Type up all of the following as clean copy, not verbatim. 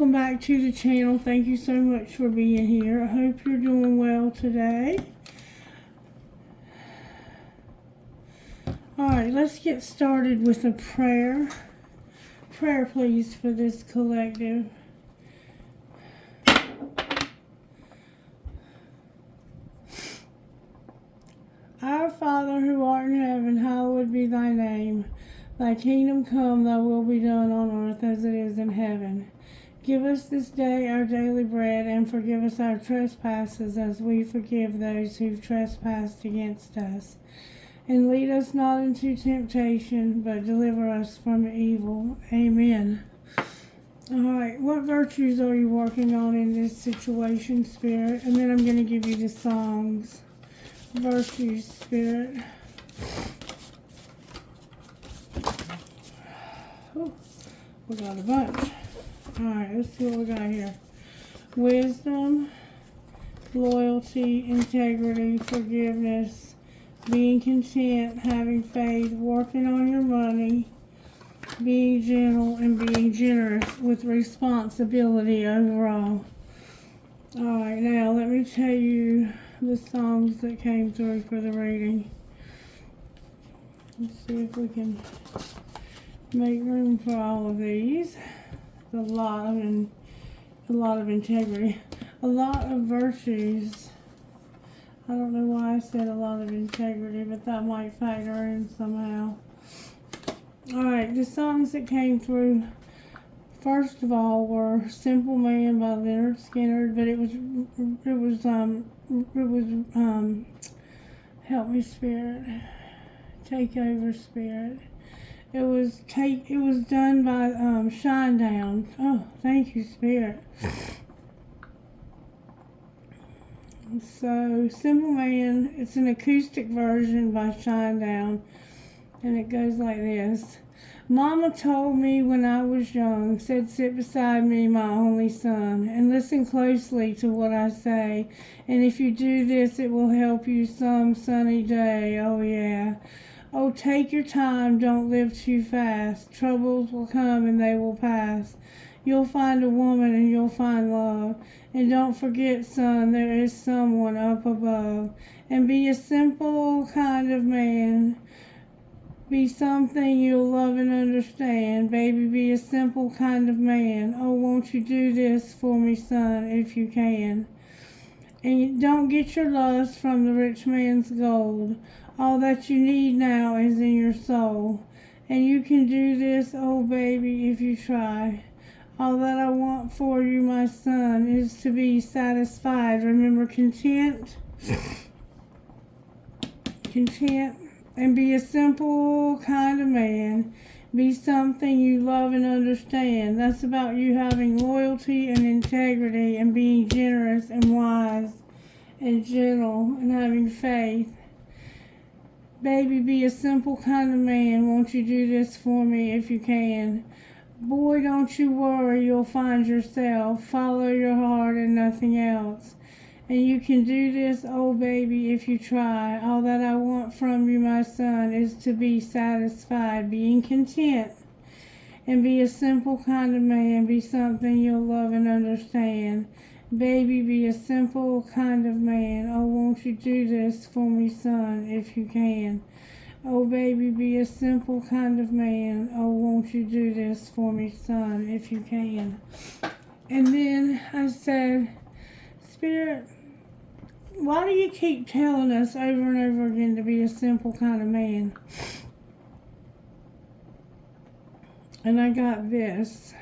welcome back to the channel. Thank you so much for being here. I hope you're doing well today. Alright, let's get started with a prayer. Prayer, please, for this collective. Our Father who art in heaven, hallowed be thy name. Thy kingdom come, thy will be done on earth as it is in heaven. Give us this day our daily bread, and forgive us our trespasses as we forgive those who've trespassed against us. And lead us not into temptation, but deliver us from evil. Amen. Alright, what virtues are you working on in this situation, Spirit? And then I'm going to give you the songs. Virtues, Spirit. Ooh, we got a bunch. Alright, let's see what we got here. Wisdom, loyalty, integrity, forgiveness, being content, having faith, working on your money, being gentle, and being generous with responsibility overall. Alright, now let me tell you the songs that came through for the reading. Let's see if we can make room for all of these. A lot of integrity, a lot of virtues. I don't know why I said a lot of integrity, but that might factor in somehow. Alright, the songs that came through, first of all, were Simple Man by Leonard Skinner, but it was help me, Spirit, take over, Spirit. It was done by Shinedown. Oh, thank you, Spirit. So, Simple Man, it's an acoustic version by Shinedown, and it goes like this. Mama told me when I was young, said sit beside me, my only son, and listen closely to what I say, and if you do this, it will help you some sunny day, oh yeah. Oh, take your time, don't live too fast. Troubles will come and they will pass. You'll find a woman and you'll find love. And don't forget, son, there is someone up above. And be a simple kind of man. Be something you'll love and understand. Baby, be a simple kind of man. Oh, won't you do this for me, son, if you can. And don't get your lust from the rich man's gold. All that you need now is in your soul. And you can do this, oh baby, if you try. All that I want for you, my son, is to be satisfied. Remember, content, and be a simple kind of man. Be something you love and understand. That's about you having loyalty and integrity and being generous and wise and gentle and having faith. Baby, be a simple kind of man. Won't you do this for me if you can? Boy, don't you worry, you'll find yourself. Follow your heart and nothing else. And you can do this, oh baby, if you try. All that I want from you, my son, is to be satisfied, being content. And be a simple kind of man. Be something you'll love and understand. Baby, be a simple kind of man. Oh, won't you do this for me, son, if you can? Oh, baby, be a simple kind of man. Oh, won't you do this for me, son, if you can? And then I said, Spirit, why do you keep telling us over and over again to be a simple kind of man? And I got this.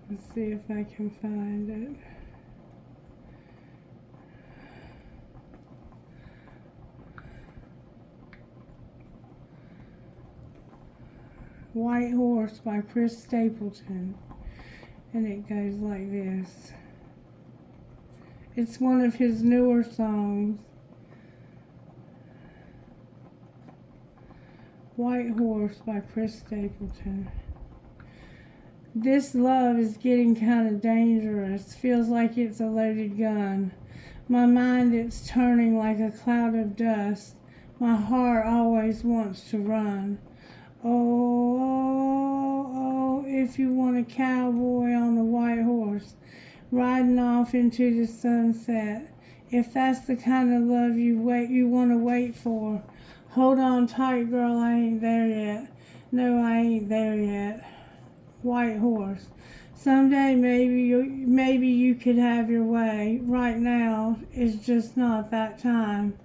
Let's see if I can find it. White Horse by Chris Stapleton. And it goes like this. It's one of his newer songs. White Horse by Chris Stapleton. This love is getting kind of dangerous. Feels like it's a loaded gun. My mind, it's turning like a cloud of dust. My heart always wants to run. Oh, oh, oh, if you want a cowboy on a white horse, riding off into the sunset. If that's the kind of love you want to wait for, hold on tight, girl, I ain't there yet. No, I ain't there yet. White horse. Someday maybe you could have your way. Right now, it's just not that time.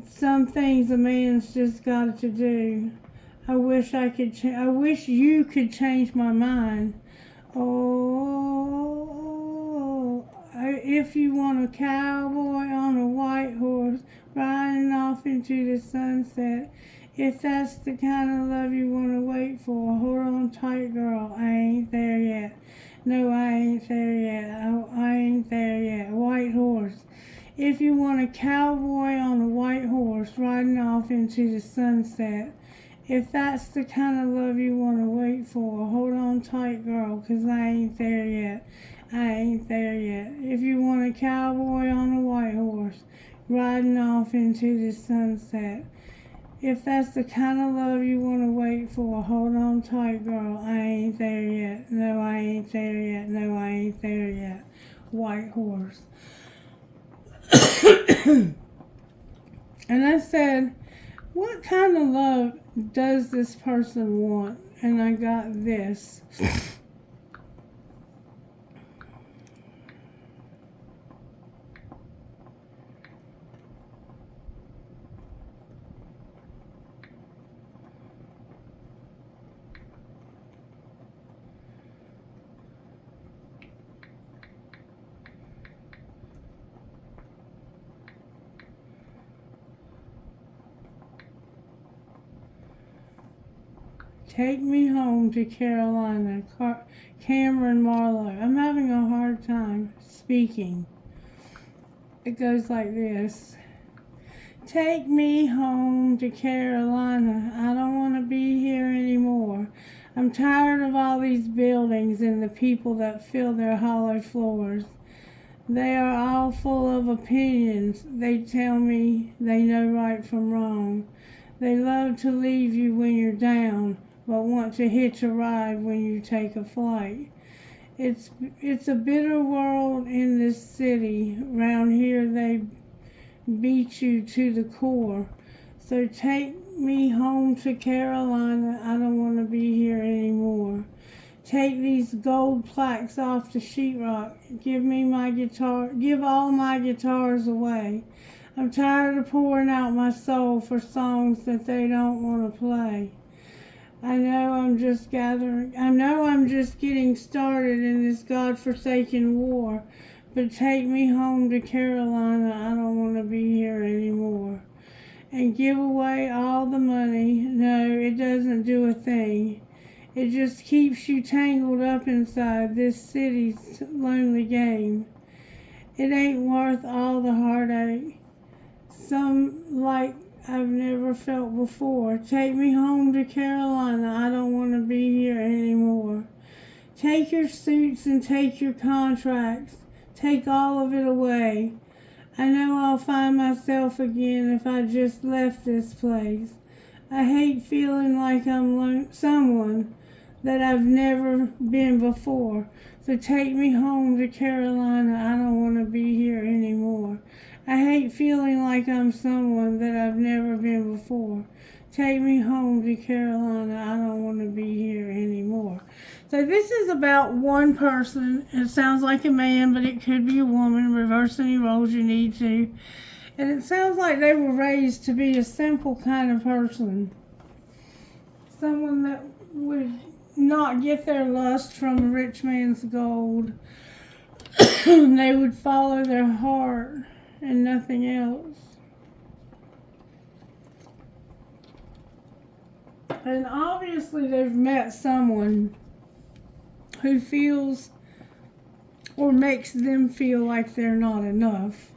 Some things a man's just got to do. I wish you could change my mind. Oh, if you want a cowboy on a white horse riding off into the sunset, if that's the kind of love you want to wait for, hold on tight, girl. I ain't there yet. No, I ain't there yet. I ain't there yet. White horse. If you want a cowboy on a white horse riding off into the sunset, if that's the kind of love you want to wait for, hold on tight, girl, 'cause I ain't there yet. I ain't there yet. If you want a cowboy on a white horse riding off into the sunset, if that's the kind of love you want to wait for, hold on tight, girl. I ain't there yet. No, I ain't there yet. No, I ain't there yet. White horse. And I said, what kind of love does this person want? And I got this. Take me home to Carolina, Cameron Marlowe. I'm having a hard time speaking. It goes like this. Take me home to Carolina. I don't want to be here anymore. I'm tired of all these buildings and the people that fill their hollow floors. They are all full of opinions. They tell me they know right from wrong. They love to leave you when you're down, but want to hitch a ride when you take a flight. It's a bitter world in this city. Round here they beat you to the core. So take me home to Carolina. I don't want to be here anymore. Take these gold plaques off the sheetrock. Give me my guitar. Give all my guitars away. I'm tired of pouring out my soul for songs that they don't want to play. I know I'm just getting started in this godforsaken war, but take me home to Carolina. I don't want to be here anymore. And give away all the money. No, it doesn't do a thing. It just keeps you tangled up inside this city's lonely game. It ain't worth all the heartache. Some like I've never felt before. Take me home to Carolina. I don't want to be here anymore. Take your suits and take your contracts. Take all of it away. I know I'll find myself again if I just left this place. I hate feeling like I'm someone that I've never been before. So take me home to Carolina. I don't want to be here anymore. I hate feeling like I'm someone that I've never been before. Take me home to Carolina. I don't want to be here anymore. So this is about one person. It sounds like a man, but it could be a woman. Reverse any roles you need to. And it sounds like they were raised to be a simple kind of person. Someone that would not get their lust from a rich man's gold. They would follow their heart and nothing else. And obviously they've met someone who feels or makes them feel like they're not enough.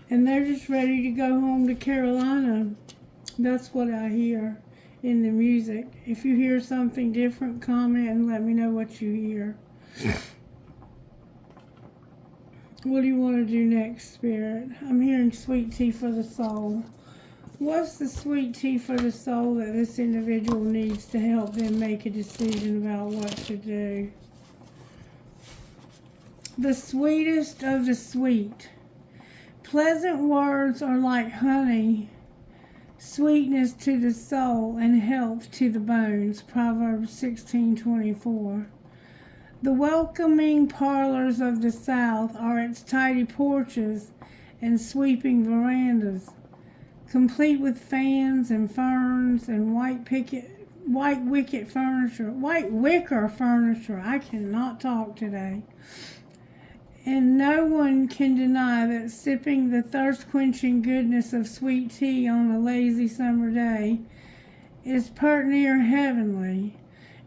And they're just ready to go home to Carolina. That's what I hear in the music. If you hear something different, comment and let me know what you hear. What do you want to do next, Spirit? I'm hearing Sweet Tea for the Soul. What's the sweet tea for the soul that this individual needs to help them make a decision about what to do? The sweetest of the sweet. Pleasant words are like honey, sweetness to the soul and health to the bones. Proverbs 16:24. The welcoming parlors of the South are its tidy porches and sweeping verandas, complete with fans and ferns and white wicker furniture. I cannot talk today. And no one can deny that sipping the thirst-quenching goodness of sweet tea on a lazy summer day is pert near heavenly.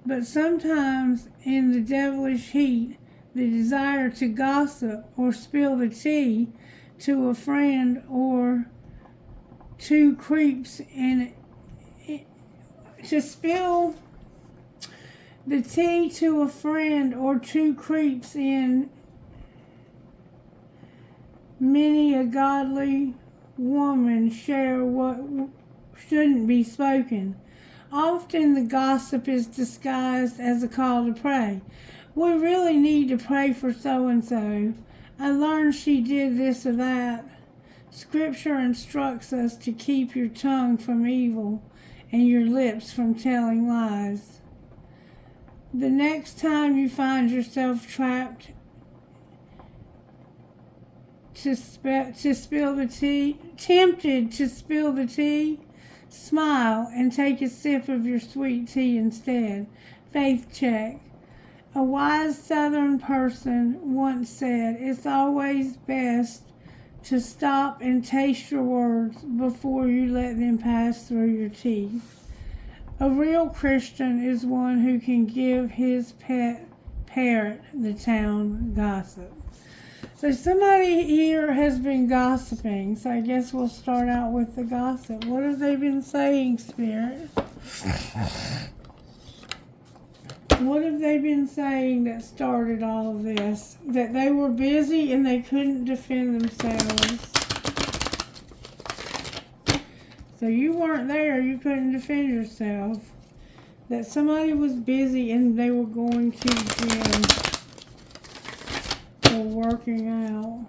But sometimes in the devilish heat, the desire to gossip or spill the tea to a friend or two creeps in to spill the tea to a friend or two creeps in many a godly woman share what shouldn't be spoken. Often the gossip is disguised as a call to pray. We really need to pray for so-and-so. I learned she did this or that. Scripture instructs us to keep your tongue from evil and your lips from telling lies. The next time you find yourself trapped to spill the tea, tempted to spill the tea, smile and take a sip of your sweet tea instead. Faith check. A wise Southern person once said, "It's always best to stop and taste your words before you let them pass through your teeth." A real Christian is one who can give his pet parrot the town gossip. So somebody here has been gossiping, so I guess we'll start out with the gossip. What have they been saying, Spirit? What have they been saying that started all of this? That they were busy and they couldn't defend themselves. So you weren't there, you couldn't defend yourself. That somebody was busy and they were going to the gym or working out.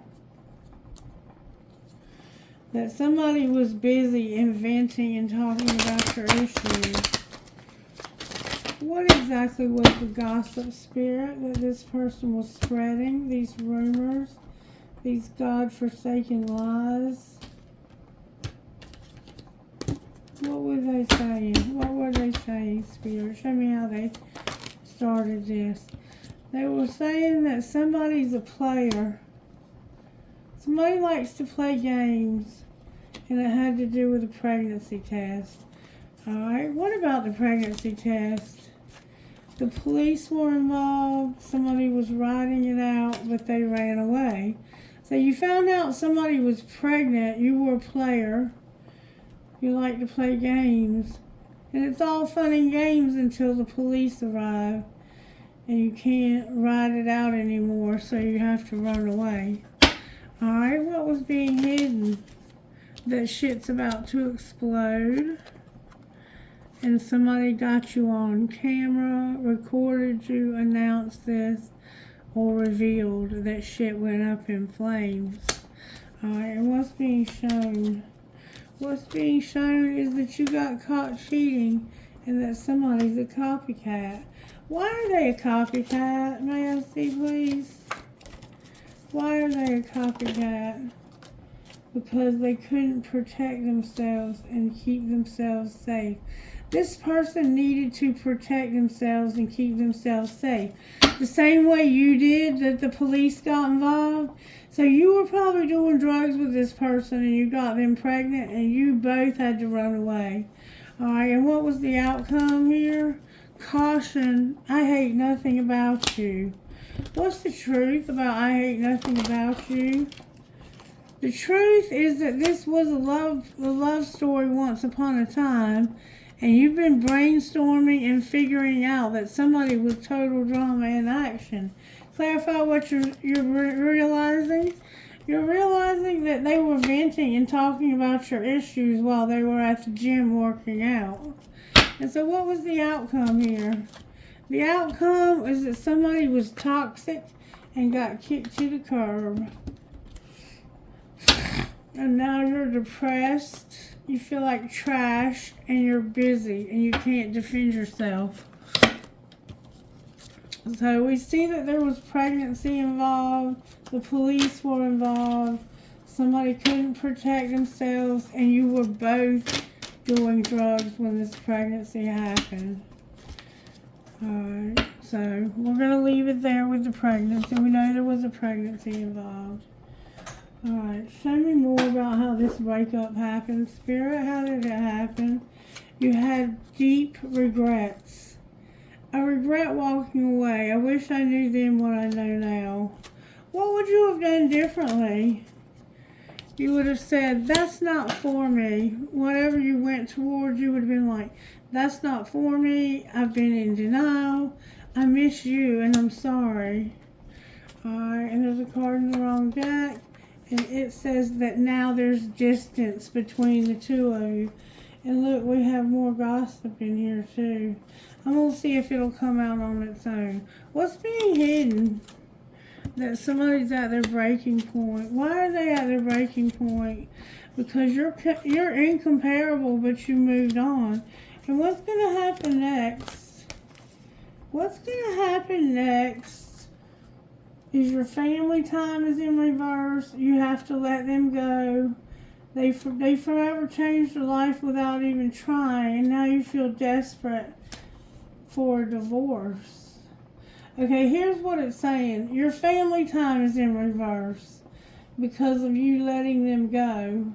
That somebody was busy inventing and talking about your issues. What exactly was the gossip, Spirit, that this person was spreading? These rumors, these God-forsaken lies. What were they saying? What were they saying, Spirit? Show me how they started this. They were saying that somebody's a player. Somebody likes to play games, and it had to do with a pregnancy test. Alright, what about the pregnancy test? The police were involved, somebody was writing it out, but they ran away. So you found out somebody was pregnant, you were a player, you like to play games, and it's all fun and games until the police arrive, and you can't write it out anymore, so you have to run away. Alright, what was being hidden? That shit's about to explode. And somebody got you on camera, recorded you, announced this, or revealed that shit went up in flames. Alright, and what's being shown? What's being shown is that you got caught cheating and that somebody's a copycat. Why are they a copycat? May I see, please? Why are they a copycat? Because they couldn't protect themselves and keep themselves safe. This person needed to protect themselves and keep themselves safe. The same way you did, that the police got involved. So you were probably doing drugs with this person and you got them pregnant and you both had to run away. Alright, and what was the outcome here? Caution, I hate nothing about you. What's the truth about I hate nothing about you? The truth is that this was a love story once upon a time, and you've been brainstorming and figuring out that somebody was total drama in action. Clarify what you're realizing. You're realizing that they were venting and talking about your issues while they were at the gym working out. And so what was the outcome here? The outcome is that somebody was toxic and got kicked to the curb. And now you're depressed, you feel like trash, and you're busy and you can't defend yourself. So we see that there was pregnancy involved, the police were involved, somebody couldn't protect themselves, and you were both doing drugs when this pregnancy happened. Alright, so we're going to leave it there with the pregnancy. We know there was a pregnancy involved. Alright, show me more about how this breakup happened. Spirit, how did it happen? You had deep regrets. I regret walking away. I wish I knew then what I know now. What would you have done differently? You would have said, that's not for me. Whatever you went towards, you would have been like, that's not for me. I've been in denial. I miss you and I'm sorry. Alright, and there's a card in the wrong deck. And it says that now there's distance between the two of you. And look, we have more gossip in here too. I'm going to see if it'll come out on its own. What's being hidden? That somebody's at their breaking point. Why are they at their breaking point? Because you're incomparable, but you moved on. And what's going to happen next? What's going to happen next is your family time is in reverse. You have to let them go. They forever changed your life without even trying, and now you feel desperate for a divorce. Okay, here's what it's saying. Your family time is in reverse because of you letting them go.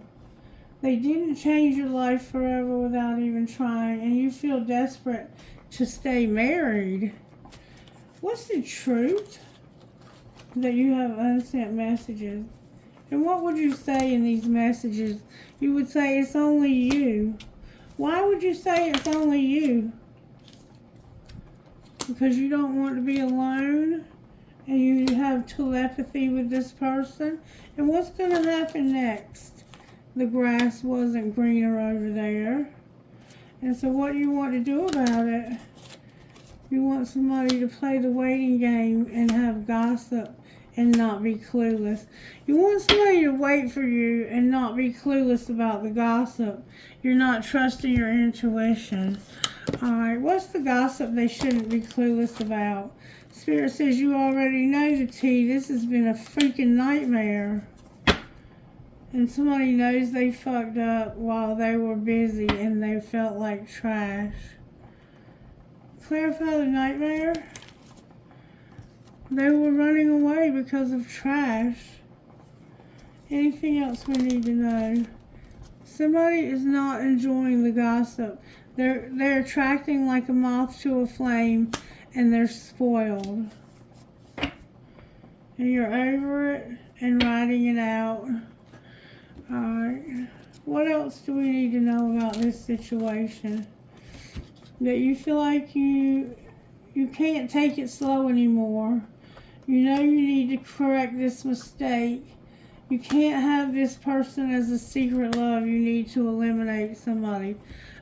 They didn't change your life forever without even trying, and you feel desperate to stay married. What's the truth? That you have unsent messages. And what would you say in these messages? You would say it's only you. Why would you say it's only you? Because you don't want to be alone and you have telepathy with this person. And what's going to happen next? The grass wasn't greener over there. And so what you want to do about it, you want somebody to play the waiting game and have gossip and not be clueless. You want somebody to wait for you and not be clueless about the gossip. You're not trusting your intuition. Alright, what's the gossip they shouldn't be clueless about? Spirit says you already know the tea. This has been a freaking nightmare. And somebody knows they fucked up while they were busy and they felt like trash. Clarify the nightmare. They were running away because of trash. Anything else we need to know? Somebody is not enjoying the gossip. They're attracting like a moth to a flame, and they're spoiled. And you're over it and riding it out. Alright. What else do we need to know about this situation? That you feel like you can't take it slow anymore. You know you need to correct this mistake. You can't have this person as a secret love. You need to eliminate somebody.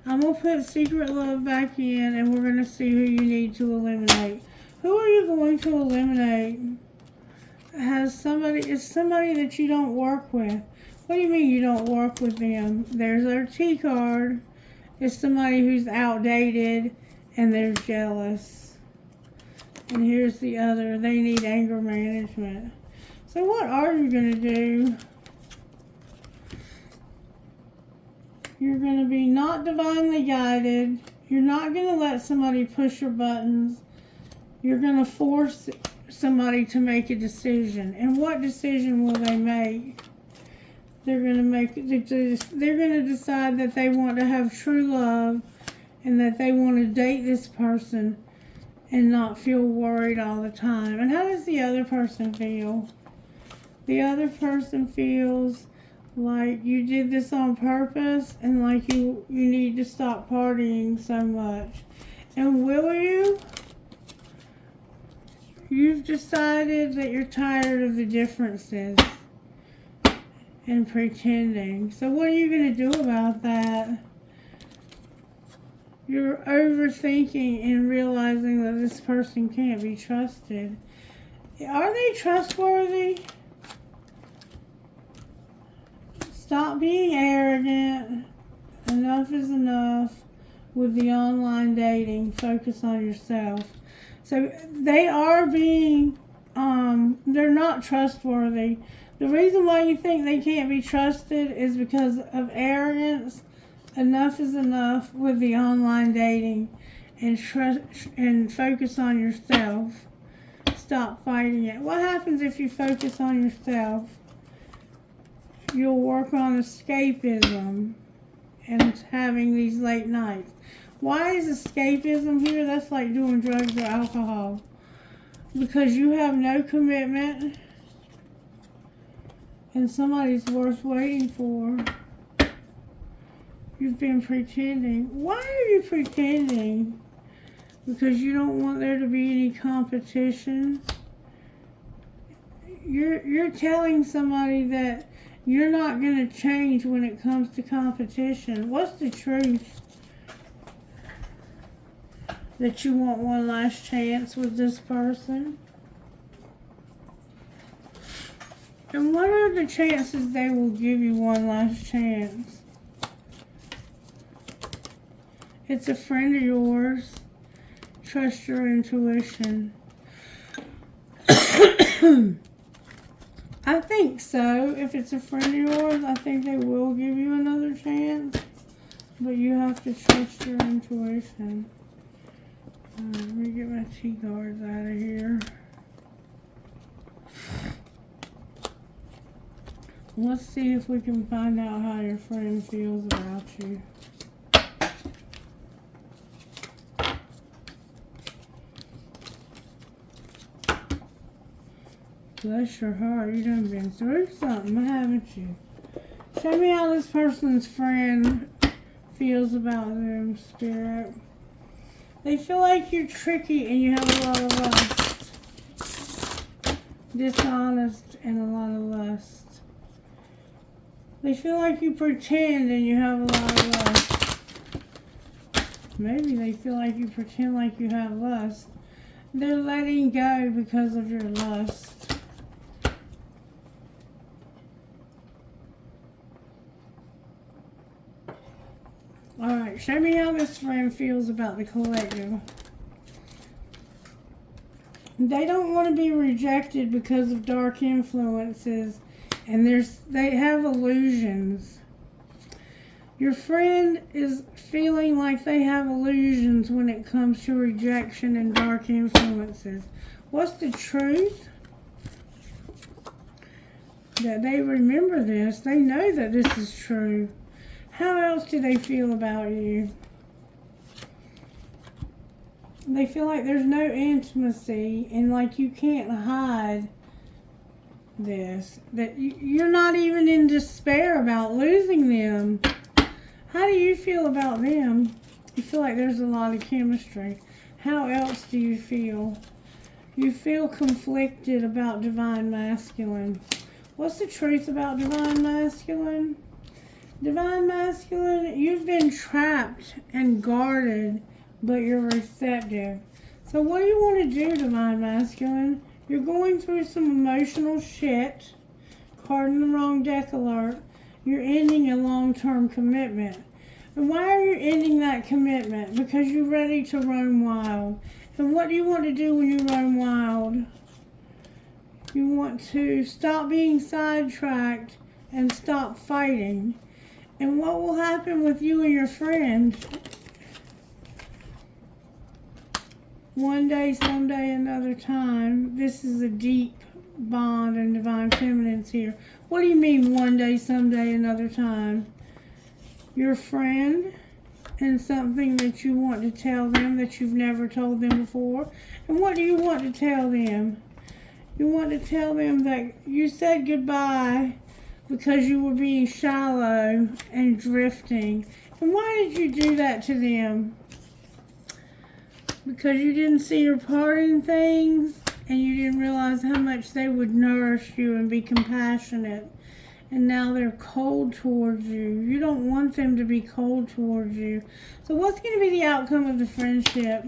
I'm going to put secret love back in and we're going to see who you need to eliminate. Who are you going to eliminate? It's somebody that you don't work with. What do you mean you don't work with them? There's our T card. It's somebody who's outdated and they're jealous. And here's the other. They need anger management. So what are you going to do? You're going to be not divinely guided. You're not going to let somebody push your buttons. You're going to force somebody to make a decision. And what decision will they make? They're going to decide that they want to have true love and that they want to date this person and not feel worried all the time. And how does the other person feel? The other person feels like you did this on purpose and like you need to stop partying so much. And will you? You've decided that you're tired of the differences. and pretending. So what are you going to do about that? You're overthinking and realizing that this person can't be trusted. Are they trustworthy? Stop being arrogant. Enough is enough with the online dating. Focus on yourself. So they are being, they're not trustworthy. The reason why you think they can't be trusted is because of arrogance. Enough is enough with the online dating, and focus on yourself. Stop fighting it. What happens if you focus on yourself? You'll work on escapism and having these late nights. Why is escapism here? That's like doing drugs or alcohol. Because you have no commitment and somebody's worth waiting for. You've been pretending. Why are you pretending? Because you don't want there to be any competition. You're telling somebody that you're not going to change when it comes to competition. What's the truth? That you want one last chance with this person? And what are the chances they will give you one last chance? It's a friend of yours. Trust your intuition. I think so. If it's a friend of yours, I think they will give you another chance. But you have to trust your intuition. Let me get my T-guards out of here. Let's see if we can find out how your friend feels about you. Bless your heart, you done been through something, haven't you? Show me how this person's friend feels about them, Spirit. They feel like you're tricky and you have a lot of lust. Dishonest and a lot of lust. They feel like you pretend and you have a lot of lust. Maybe they feel like you pretend like you have lust. They're letting go because of your lust. Alright, show me how this friend feels about the collective. They don't want to be rejected because of dark influences, and they have illusions. Your friend is feeling like they have illusions when it comes to rejection and dark influences. What's the truth? That they remember this. They know that this is true. How else do they feel about you? They feel like there's no intimacy and like you can't hide this. That you're not even in despair about losing them. How do you feel about them? You feel like there's a lot of chemistry. How else do you feel? You feel conflicted about Divine Masculine. What's the truth about Divine Masculine? Divine Masculine, you've been trapped and guarded, but you're receptive. So what do you want to do, Divine Masculine? You're going through some emotional shit. Card in the wrong deck alert. You're ending a long-term commitment. And why are you ending that commitment? Because you're ready to roam wild. And what do you want to do when you roam wild? You want to stop being sidetracked and stop fighting. And what will happen with you and your friend? One day, someday, another time. This is a deep bond and Divine Feminine's here. What do you mean one day, someday, another time? Your friend and something that you want to tell them that you've never told them before. And what do you want to tell them? You want to tell them that you said goodbye because you were being shallow and drifting. And why did you do that to them? Because you didn't see your part in things and you didn't realize how much they would nourish you and be compassionate and now they're cold towards you. You don't want them to be cold towards you. So what's going to be the outcome of the friendship?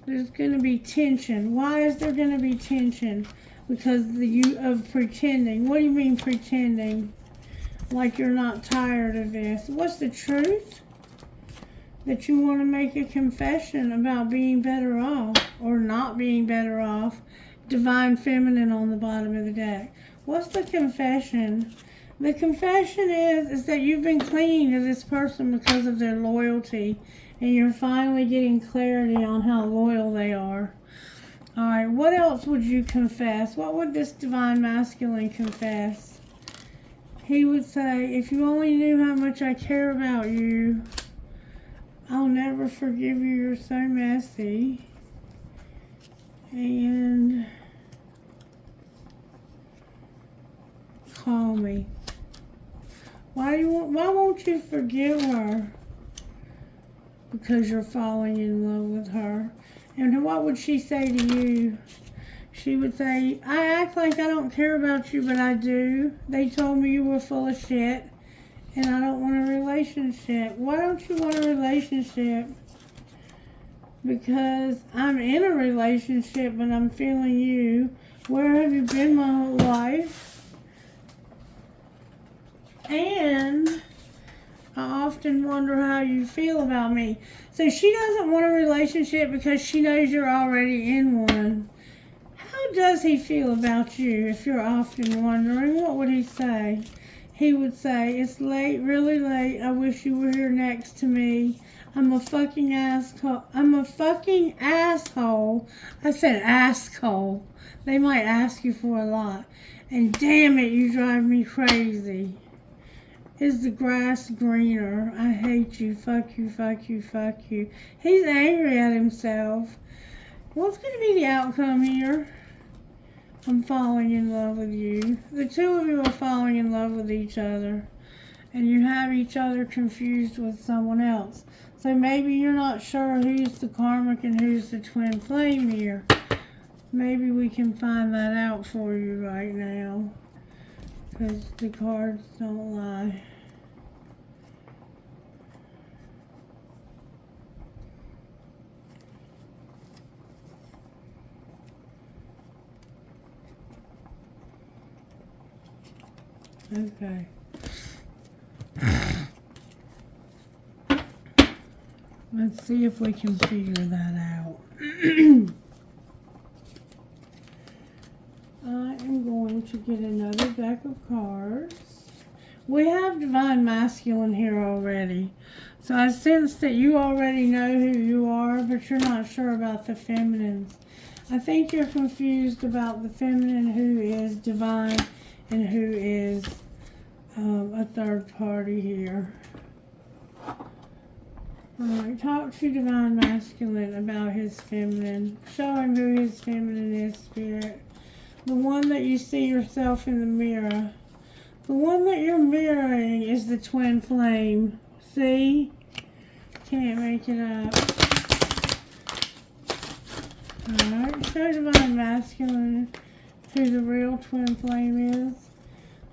There's going to be tension. Why is there going to be tension? Because of pretending. What do you mean pretending? Like you're not tired of this. What's the truth? That you want to make a confession about being better off or not being better off. Divine Feminine on the bottom of the deck. What's the confession? The confession is that you've been clinging to this person because of their loyalty, and you're finally getting clarity on how loyal they are. Alright, what else would you confess? What would this Divine Masculine confess? He would say, if you only knew how much I care about you, I'll never forgive you, you're so messy. And call me. Why won't you forgive her? Because you're falling in love with her. And what would she say to you? She would say, I act like I don't care about you, but I do. They told me you were full of shit, and I don't want a relationship. Why don't you want a relationship? Because I'm in a relationship, but I'm feeling you. Where have you been my whole life? And I often wonder how you feel about me. So she doesn't want a relationship because she knows you're already in one. How does he feel about you if you're often wondering? What would he say? He would say, it's late, really late. I wish you were here next to me. I'm a fucking asshole. I'm a fucking asshole. I said asshole. They might ask you for a lot. And damn it, you drive me crazy. Is the grass greener? I hate you. Fuck you, fuck you, fuck you. He's angry at himself. What's going to be the outcome here? I'm falling in love with you. The two of you are falling in love with each other. And you have each other confused with someone else. So maybe you're not sure who's the karmic and who's the twin flame here. Maybe we can find that out for you right now. Because the cards don't lie. Okay. Let's see if we can figure that out. I am going to get another deck of cards. We have Divine Masculine here already. So I sense that you already know who you are, but you're not sure about the feminines. I think you're confused about the feminine who is divine and who is a third party here. Alright, talk to Divine Masculine about his feminine. Show him who his feminine is, Spirit. The one that you see yourself in the mirror. The one that you're mirroring is the twin flame. See? Can't make it up. Alright, show Divine Masculine who the real twin flame is.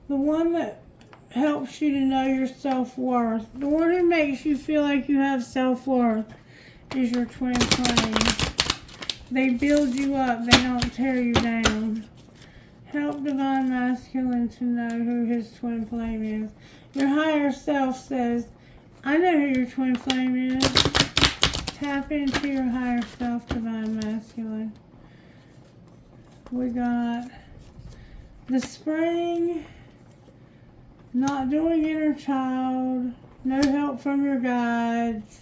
The one that helps you to know your self-worth. The one who makes you feel like you have self-worth is your twin flame. They build you up. They don't tear you down. Help Divine Masculine to know who his twin flame is. Your higher self says, I know who your twin flame is. Tap into your higher self, Divine Masculine. We got the spring, not doing inner child, no help from your guides,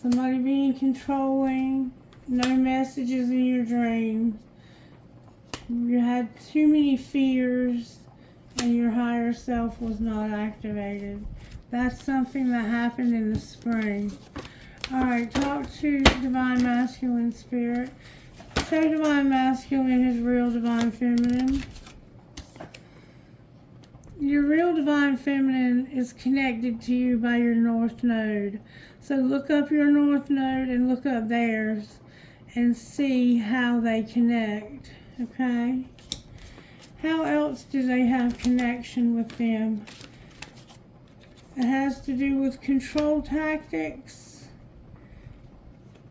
somebody being controlling, no messages in your dreams. You had too many fears and your higher self was not activated. That's something that happened in the spring. Alright, talk to Divine Masculine Spirit. Show Divine Masculine his real Divine Feminine. Your real Divine Feminine is connected to you by your North Node. So look up your North Node and look up theirs and see how they connect. Okay? How else do they have connection with them? It has to do with control tactics.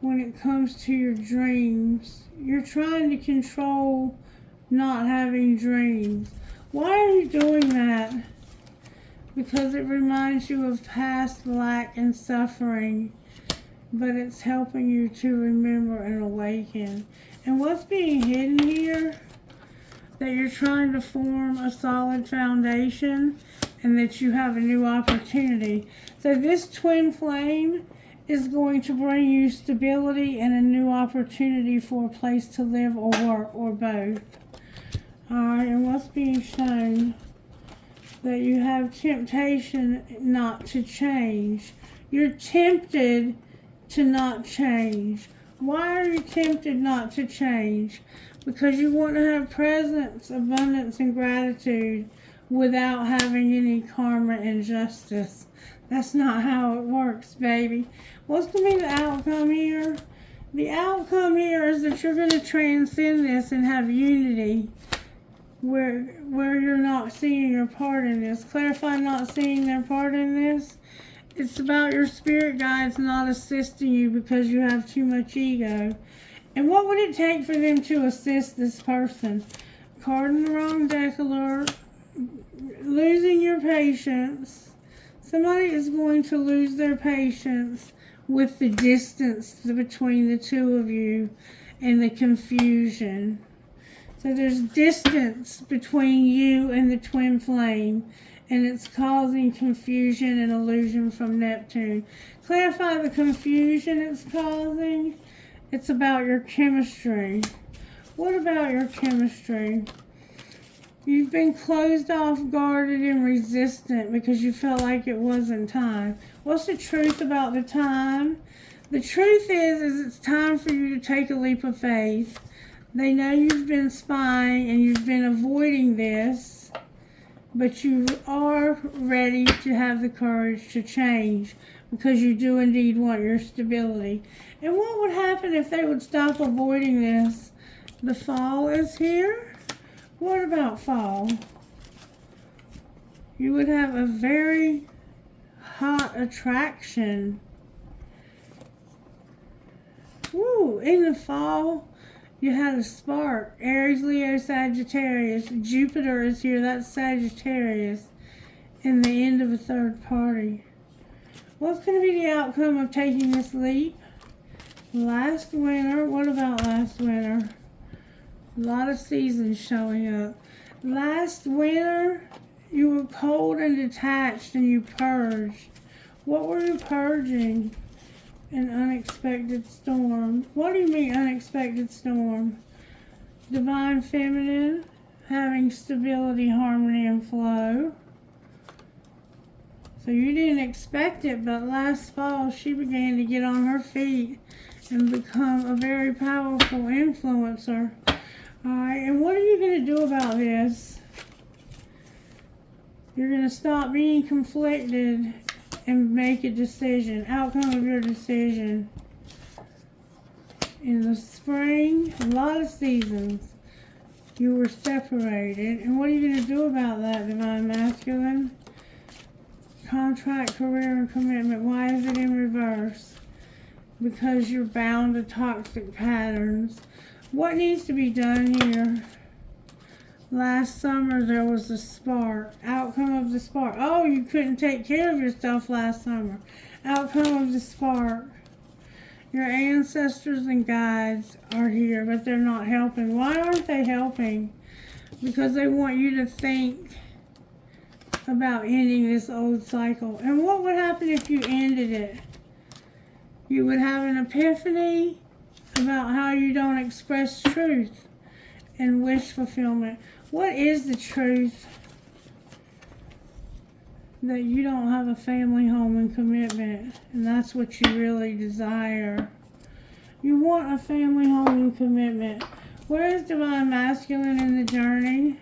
When it comes to your dreams, you're trying to control not having dreams. Why are you doing that? Because it reminds you of past lack and suffering, but it's helping you to remember and awaken. And what's being hidden here? That you're trying to form a solid foundation and that you have a new opportunity. So this twin flame is going to bring you stability and a new opportunity for a place to live or work, or both. Alright, and what's being shown? That you have temptation not to change. You're tempted to not change. Why are you tempted not to change? Because you want to have presence, abundance, and gratitude without having any karma and justice. That's not how it works, baby. What's going to be the outcome here? The outcome here is that you're going to transcend this and have unity where you're not seeing your part in this. Clarify not seeing their part in this. It's about your spirit guides not assisting you because you have too much ego. And what would it take for them to assist this person? Card in the wrong deck alert. Losing your patience. Somebody is going to lose their patience with the distance between the two of you and the confusion. So there's distance between you and the twin flame, and it's causing confusion and illusion from Neptune. Clarify the confusion it's causing. It's about your chemistry. What about your chemistry? You've been closed off, guarded, and resistant because you felt like it wasn't time. What's the truth about the time? The truth is it's time for you to take a leap of faith. They know you've been spying and you've been avoiding this, but you are ready to have the courage to change because you do indeed want your stability. And what would happen if they would stop avoiding this? The fall is here. What about fall? You would have a very hot attraction. Woo, in the fall, you had a spark. Aries, Leo, Sagittarius. Jupiter is here. That's Sagittarius. And the end of a third party. What's going to be the outcome of taking this leap? Last winter. What about last winter? A lot of seasons showing up. Last winter, you were cold and detached and you purged. What were you purging? An unexpected storm. What do you mean unexpected storm? Divine feminine, having stability, harmony, and flow. So you didn't expect it, but last fall she began to get on her feet and become a very powerful influencer. Alright, and what are you going to do about this? You're going to stop being conflicted and make a decision. Outcome of your decision. In the spring, a lot of seasons, you were separated. And what are you going to do about that, Divine Masculine? Contract, career, and commitment. Why is it in reverse? Because you're bound to toxic patterns. What needs to be done here? Last summer there was a spark. Outcome of the spark. Oh, you couldn't take care of yourself last summer. Outcome of the spark. Your ancestors and guides are here, but they're not helping. Why aren't they helping? Because they want you to think about ending this old cycle. And what would happen if you ended it? You would have an epiphany about how you don't express truth and wish fulfillment. What is the truth? That you don't have a family, home, and commitment, and that's what you really desire. You want a family, home, and commitment. Where is Divine Masculine in the journey?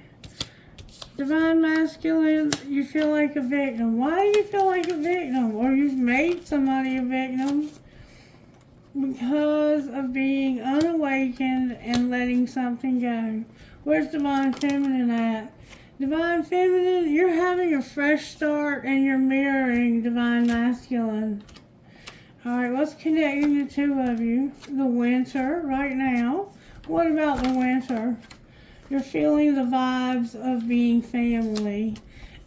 Divine Masculine, you feel like a victim. Why do you feel like a victim? Or you've made somebody a victim? Because of being unawakened and letting something go. Where's Divine Feminine at? Divine Feminine, you're having a fresh start and you're mirroring Divine Masculine. Alright, what's connecting the two of you? The Winter right now. What about the Winter? You're feeling the vibes of being family.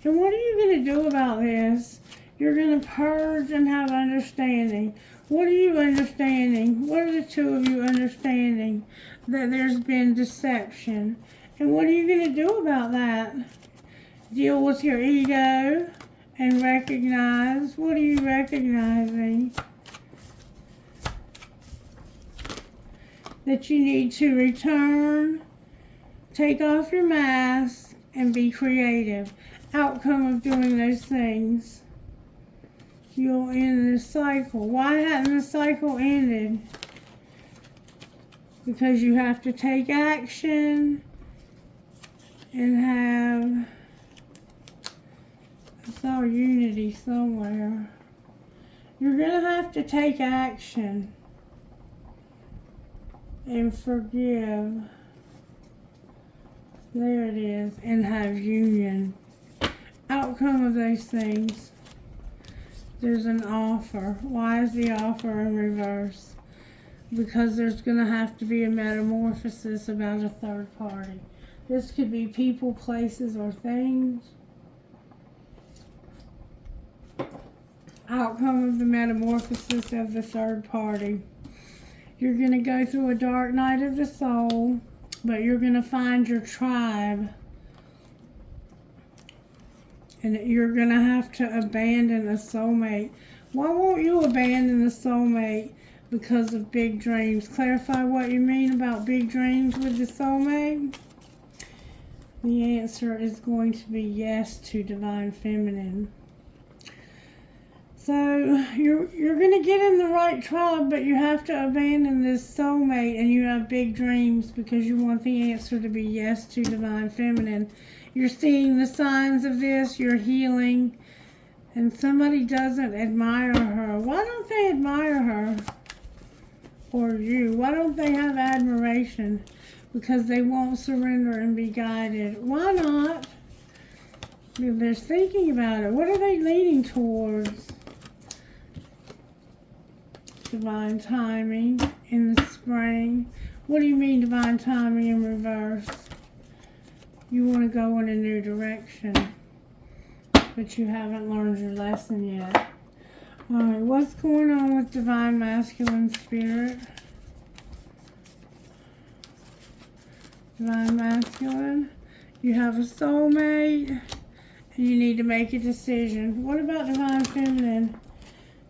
And what are you going to do about this? You're going to purge and have understanding. What are you understanding? What are the two of you understanding? That there's been deception. And what are you going to do about that? Deal with your ego and recognize. What are you recognizing? That you need to return, take off your mask, and be creative. Outcome of doing those things. You'll end this cycle. Why hasn't the cycle ended? Because you have to take action and have, I saw unity somewhere. You're going to have to take action and forgive. There it is. And have union. Outcome of those things. There's an offer. Why is the offer in reverse? Because there's going to have to be a metamorphosis about a third party. This could be people, places, or things. Outcome of the metamorphosis of the third party. You're going to go through a dark night of the soul, but you're going to find your tribe. And you're going to have to abandon a soulmate. Why won't you abandon a soulmate? Because of big dreams. Clarify what you mean about big dreams with the soulmate. The answer is going to be yes to Divine Feminine. So you're going to get in the right tribe, but you have to abandon this soulmate, and you have big dreams because you want the answer to be yes to Divine Feminine. You're seeing the signs of this, you're healing, and somebody doesn't admire her. Why don't they admire her? Or you? Why don't they have admiration? Because they won't surrender and be guided. Why not? They're thinking about it. What are they leaning towards? Divine timing in the spring. What do you mean divine timing in reverse? You want to go in a new direction, but you haven't learned your lesson yet. Alright, what's going on with Divine Masculine Spirit? Divine Masculine, you have a soulmate, and you need to make a decision. What about Divine Feminine?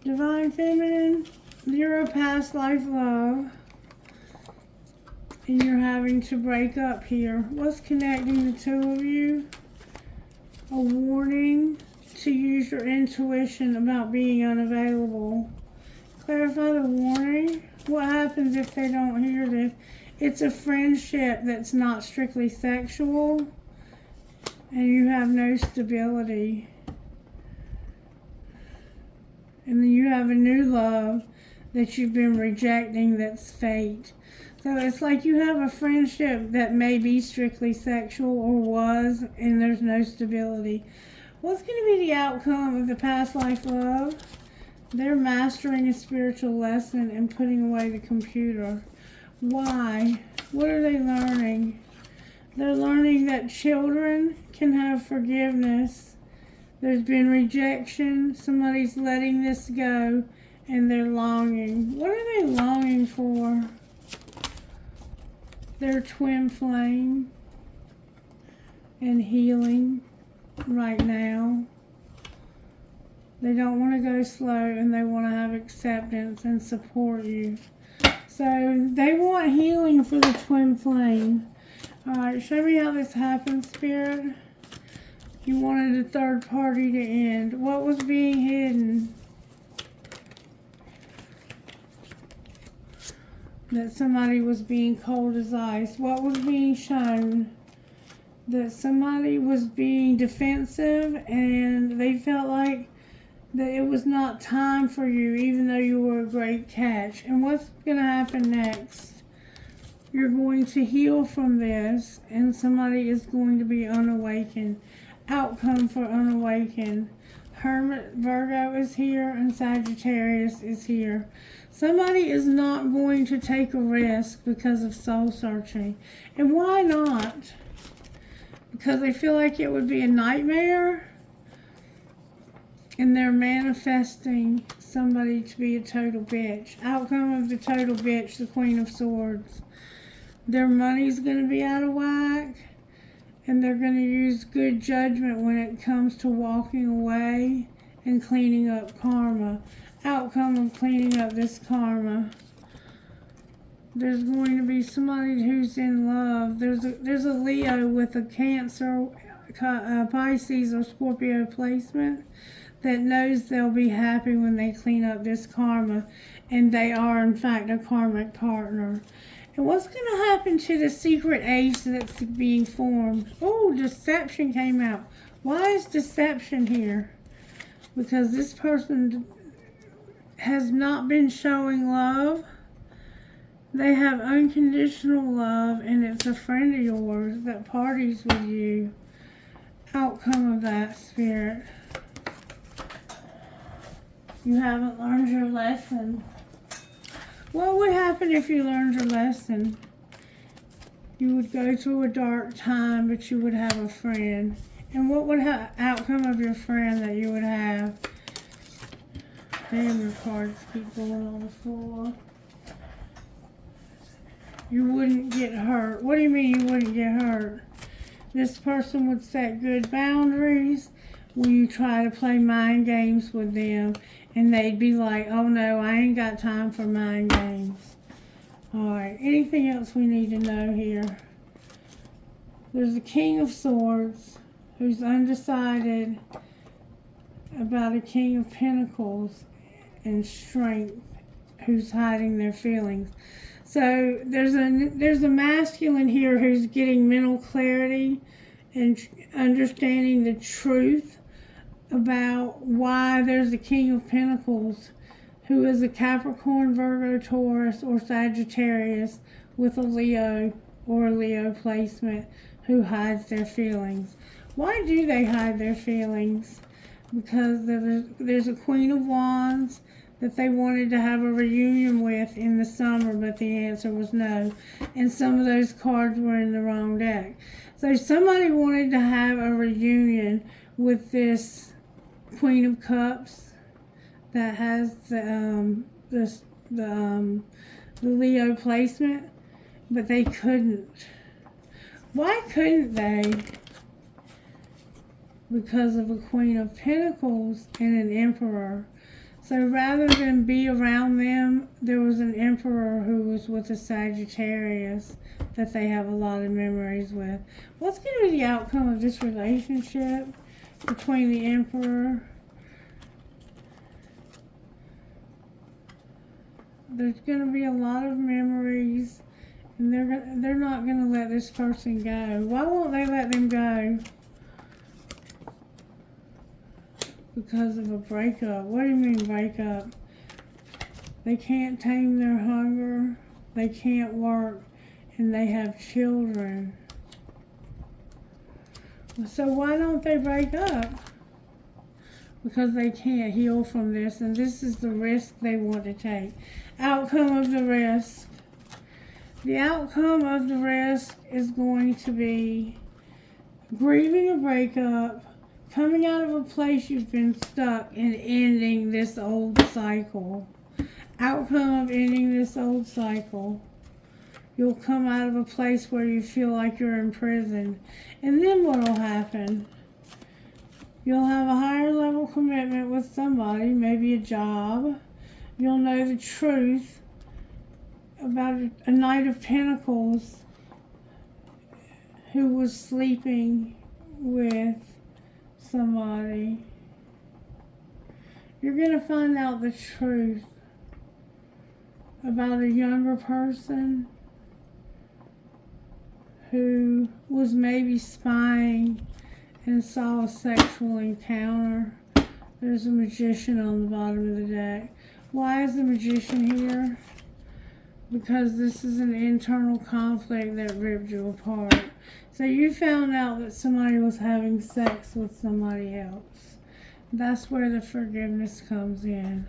Divine Feminine, you're a past life love, and you're having to break up here. What's connecting the two of you? A warning to use your intuition about being unavailable. Clarify the warning. What happens if they don't hear this? It's a friendship that's not strictly sexual, and you have no stability. And then you have a new love that you've been rejecting that's fate. So it's like you have a friendship that may be strictly sexual or was, and there's no stability. What's going to be the outcome of the past life love? They're mastering a spiritual lesson and putting away the computer. Why? What are they learning? They're learning that children can have forgiveness. There's been rejection. Somebody's letting this go, and they're longing. What are they longing for? Their twin flame and healing right now. They don't want to go slow, and they want to have acceptance and support you. So they want healing for the twin flame. Alright, show me how this happened, Spirit. You wanted a third party to end. What was being hidden? That somebody was being cold as ice. What was being shown? That somebody was being defensive, and they felt like that it was not time for you, even though you were a great catch. And what's going to happen next? you're going to heal from this, and somebody is going to be unawakened. Outcome for unawakened. Hermit, Virgo is here, and Sagittarius is here. Somebody is not going to take a risk because of soul searching. And why not? Because they feel like it would be a nightmare, and they're manifesting somebody to be a total bitch. Outcome of the total bitch, the Queen of Swords. Their money's going to be out of whack, and they're going to use good judgment when it comes to walking away and cleaning up karma. Outcome of cleaning up this karma. There's going to be somebody who's in love. There's a Leo with a Cancer, Pisces, or Scorpio placement that knows they'll be happy when they clean up this karma, and they are in fact a karmic partner. And what's going to happen to the secret age that's being formed? Oh, deception came out. Why is deception here? Because this person has not been showing love. They have unconditional love, and it's a friend of yours that parties with you. Outcome of that, Spirit. You haven't learned your lesson. What would happen if you learned your lesson? You would go through a dark time, but you would have a friend. And what would outcome of your friend that you would have? Damn, your cards keep going on the floor. You wouldn't get hurt. What do you mean you wouldn't get hurt? This person would set good boundaries when you try to play mind games with them. And they'd be like, oh no, I ain't got time for mind games. Alright, anything else we need to know here? There's the King of Swords who's undecided about a King of Pentacles and Strength who's hiding their feelings. So there's a masculine here who's getting mental clarity and understanding the truth about why there's a King of Pentacles who is a Capricorn, Virgo, Taurus, or Sagittarius with a Leo or a Leo placement who hides their feelings. Why do they hide their feelings? Because there's a Queen of Wands that they wanted to have a reunion with in the summer, but the answer was no. And some of those cards were in the wrong deck. So somebody wanted to have a reunion with this Queen of Cups that has the Leo placement, but they couldn't. Why couldn't they? Because of a Queen of Pentacles and an Emperor. So rather than be around them, there was an Emperor who was with a Sagittarius that they have a lot of memories with. What's going to be the outcome of this relationship between the Emperor? There's going to be a lot of memories, and they're not going to let this person go. Why won't they let them go? Because of a breakup. What do you mean breakup? They can't tame their hunger, they can't work, and they have children. So why don't they break up? Because they can't heal from this, and this is the risk they want to take. Outcome of the risk. The outcome of the risk is going to be grieving a breakup, coming out of a place you've been stuck, and ending this old cycle. Outcome of ending this old cycle. You'll come out of a place where you feel like you're in prison. And then what will happen? You'll have a higher level commitment with somebody, maybe a job. You'll know the truth about a Knight of Pentacles who was sleeping with somebody. You're going to find out the truth about a younger person who was maybe spying and saw a sexual encounter. There's a Magician on the bottom of the deck. Why is the Magician here? because this is an internal conflict that ripped you apart. So you found out that somebody was having sex with somebody else. That's where the forgiveness comes in.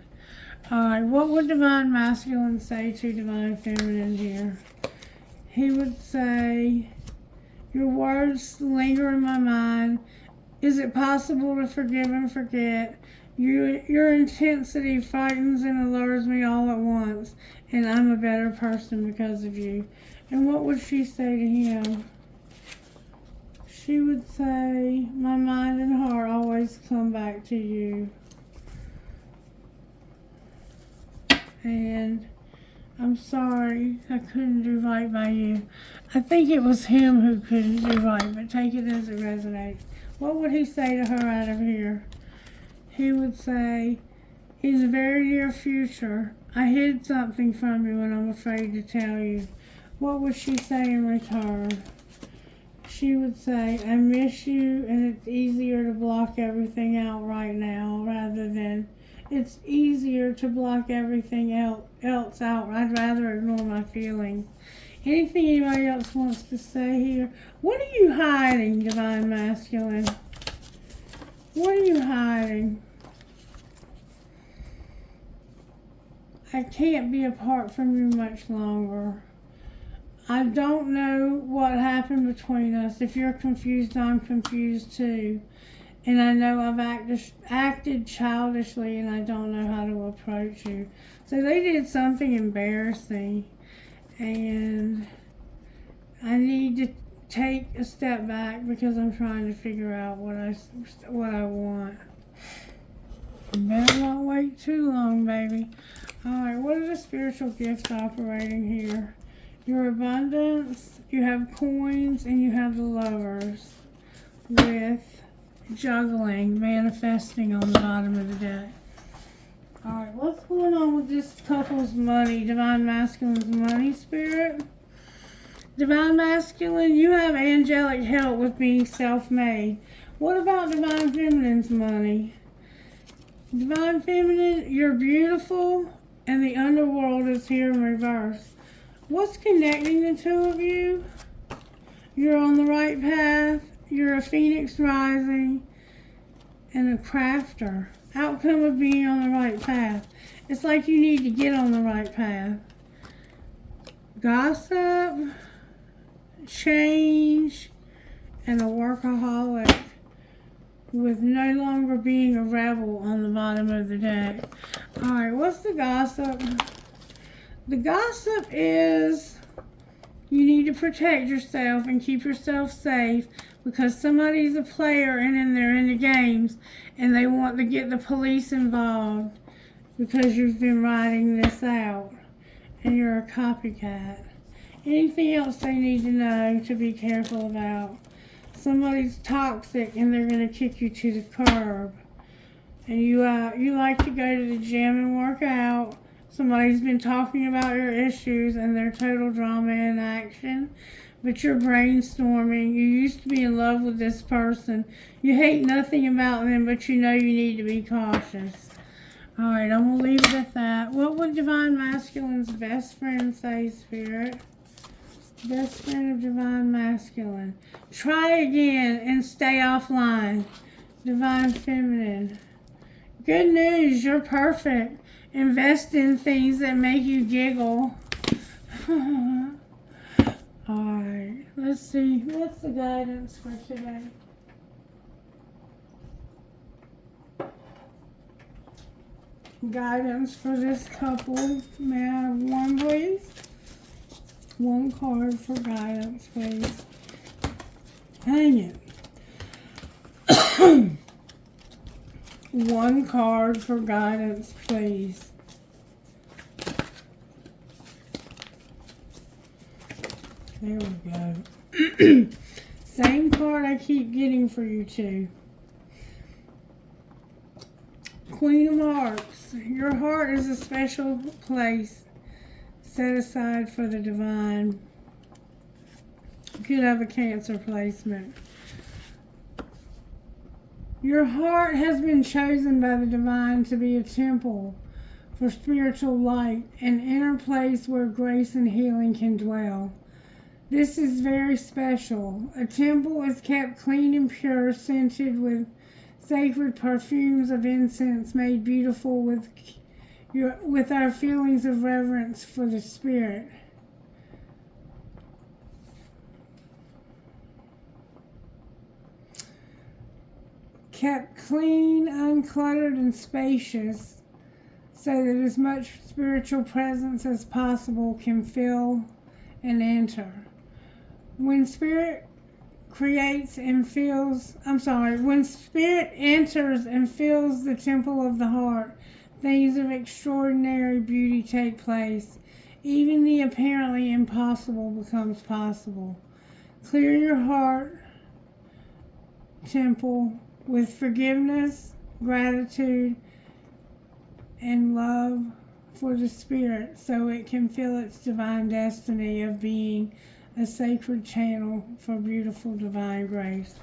Alright, what would Divine Masculine say to Divine Feminine here? He would say, your words linger in my mind. Is it possible to forgive and forget? Your intensity frightens and allures me all at once, and I'm a better person because of you. And what would she say to him? She would say, my mind and heart always come back to you. And I'm sorry I couldn't do right by you. I think it was him who couldn't do right, but take it as it resonates. What would he say to her out of here? He would say, in the very near future, I hid something from you and I'm afraid to tell you. What would she say in return? She would say, I miss you and it's easier to block everything out right now rather than it's easier to block everything else out. I'd rather ignore my feelings. Anything anybody else wants to say here? What are you hiding, Divine Masculine? What are you hiding? I can't be apart from you much longer. I don't know what happened between us. If you're confused, I'm confused too. And I know I've acted childishly and I don't know how to approach you. So they did something embarrassing. And I need to take a step back because I'm trying to figure out what I want. You better not wait too long, baby. Alright, what are the spiritual gifts operating here? Your abundance, you have coins, and you have the Lovers with juggling, manifesting on the bottom of the deck. Alright, what's going on with this couple's money? Divine Masculine's money spirit? Divine Masculine, you have angelic help with being self-made. What about Divine Feminine's money? Divine Feminine, you're beautiful, and the underworld is here in reverse. What's connecting the two of you? You're on the right path. You're a phoenix rising and a crafter. Outcome of being on the right path. It's like you need to get on the right path. Gossip, change, and a workaholic with no longer being a rebel on the bottom of the deck. Alright, what's the gossip? The gossip is you need to protect yourself and keep yourself safe because somebody's a player and they're in the games and they want to get the police involved because you've been writing this out and you're a copycat. Anything else they need to know to be careful about? Somebody's toxic and they're going to kick you to the curb. And you like to go to the gym and work out. Somebody's been talking about your issues and their total drama in action. But you're brainstorming. You used to be in love with this person. You hate nothing about them, but you know you need to be cautious. Alright, I'm going to leave it at that. What would Divine Masculine's best friend say, Spirit? Best friend of Divine Masculine. Try again and stay offline. Divine Feminine. Good news, you're perfect. Invest in things that make you giggle. Alright, let's see. What's the guidance for today? Guidance for this couple. May I have one, please? One card for guidance, please. Hang it. One card for guidance, please. There we go. Same card I keep getting for you two. Queen of Hearts. Your heart is a special place set aside for the divine. You could have a Cancer placement. Your heart has been chosen by the divine to be a temple for spiritual light, an inner place where grace and healing can dwell. This is very special. A temple is kept clean and pure, scented with sacred perfumes of incense, made beautiful with our feelings of reverence for the Spirit. Kept clean, uncluttered, and spacious, so that as much spiritual presence as possible can fill and enter. When Spirit enters and fills the temple of the heart, things of extraordinary beauty take place. Even the apparently impossible becomes possible. Clear your heart temple with forgiveness, gratitude, and love for the Spirit, so it can feel its divine destiny of being a sacred channel for beautiful divine grace.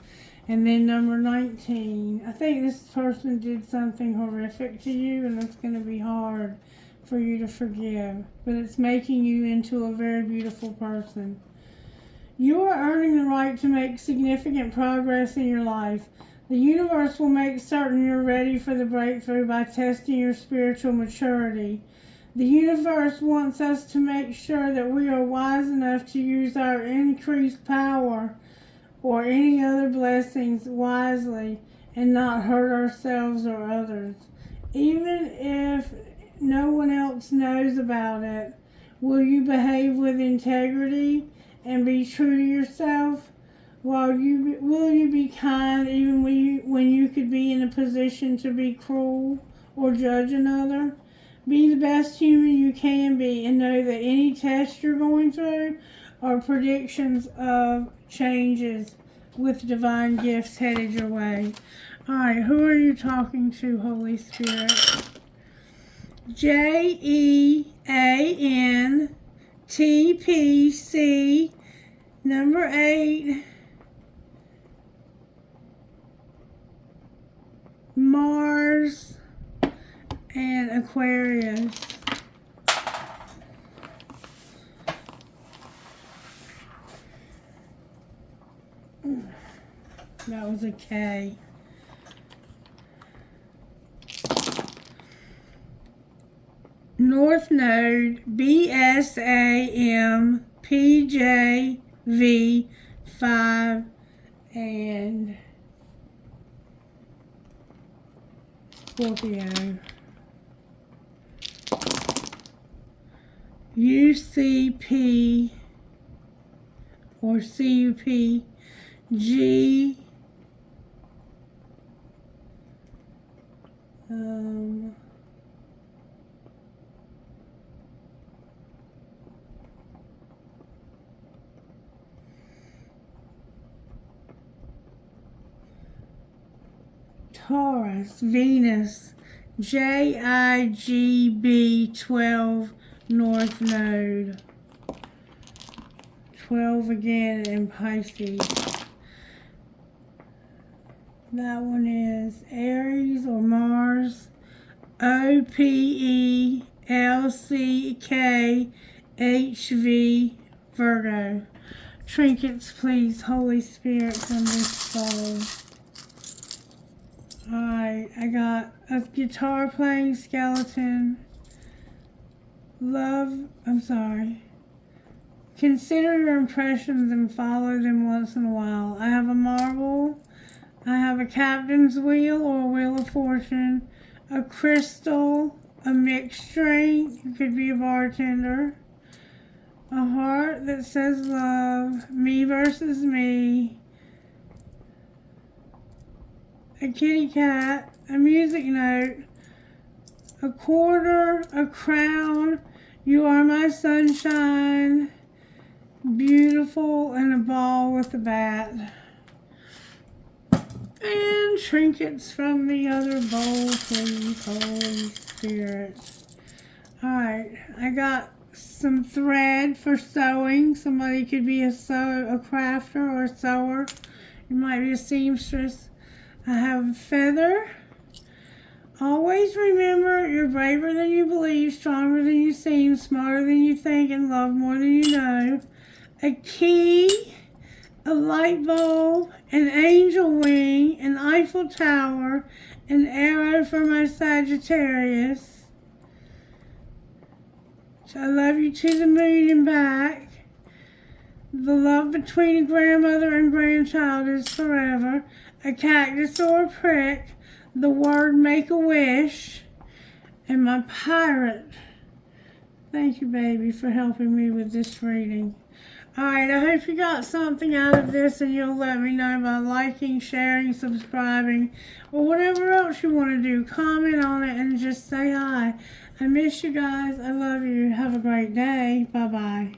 And then number 19, I think this person did something horrific to you, and it's going to be hard for you to forgive, but it's making you into a very beautiful person. You are earning the right to make significant progress in your life. The universe will make certain you're ready for the breakthrough by testing your spiritual maturity. The universe wants us to make sure that we are wise enough to use our increased power or any other blessings wisely and not hurt ourselves or others. Even if no one else knows about it, will you behave with integrity and be true to yourself? Will you be kind even when you could be in a position to be cruel or judge another? Be the best human you can be, and know that any test you're going through are predictions of changes with divine gifts headed your way. All right, who are you talking to, Holy Spirit? JEANTPC, number 8, Mars, and Aquarius. That was a K. North Node, BSAM, PJV, 5, and Scorpio. UCP or CUP, G, Taurus, Venus, JIGB, 12, North Node, 12 again in Pisces. That one is Aries or Mars, OPELCKHV, Virgo. Trinkets, please, Holy Spirit, from this soul. Alright, I got a guitar playing skeleton. Consider your impressions and follow them once in a while. I have a marble. I have a captain's wheel or a wheel of fortune. A crystal. A mixed drink. You could be a bartender. A heart that says love. Me versus me. A kitty cat. A music note. A quarter. A crown. You are my sunshine. Beautiful, and a ball with a bat. And trinkets from the other bowl, please, Holy Spirit. Alright, I got some thread for sewing. Somebody could be a crafter or a sewer. You might be a seamstress. I have a feather. Always remember you're braver than you believe, stronger than you seem, smarter than you think, and love more than you know. A key, a light bulb, an angel wing, an Eiffel Tower, an arrow for my Sagittarius. I love you to the moon and back. The love between a grandmother and grandchild is forever. A cactus or a prick. The word make a wish. And my pirate. Thank you, baby, for helping me with this reading. Alright, I hope you got something out of this, and you'll let me know by liking, sharing, subscribing, or whatever else you want to do. Comment on it and just say hi. I miss you guys. I love you. Have a great day. Bye-bye.